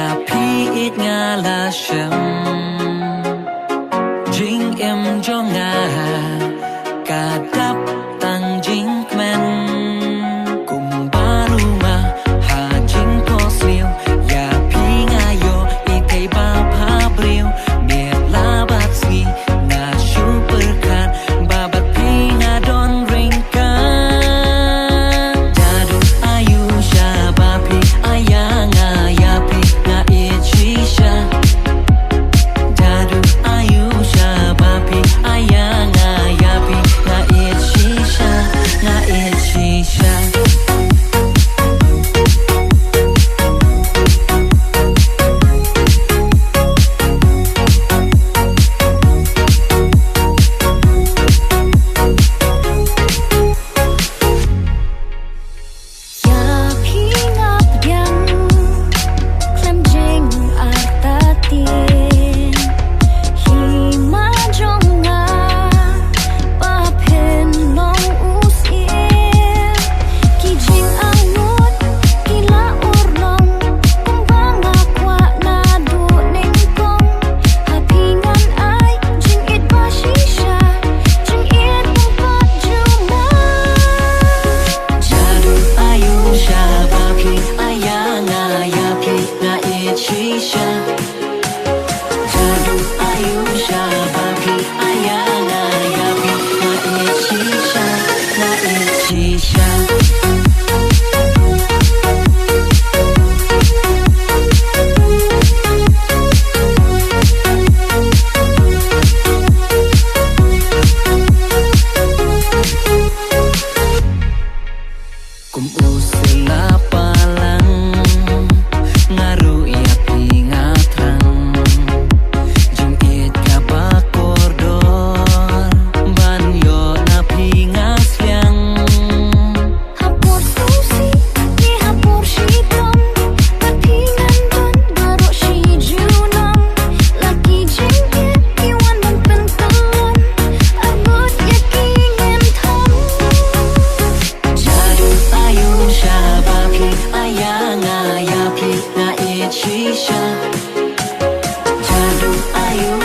ya pi ít nga la shem jing em jo nga ka dap tang jing men cùng baru ma ha jing ko sliu ya pi nga yo I kai ba pha briu me la bat si na shu per khan ba bat pi nga don ring kan jadu ayu sha ba pi aya nga ya pi nga ichi sha jadu ayu sha ba pi aya nga ya pi nga ichi sha nga ichi sha Jadu ayu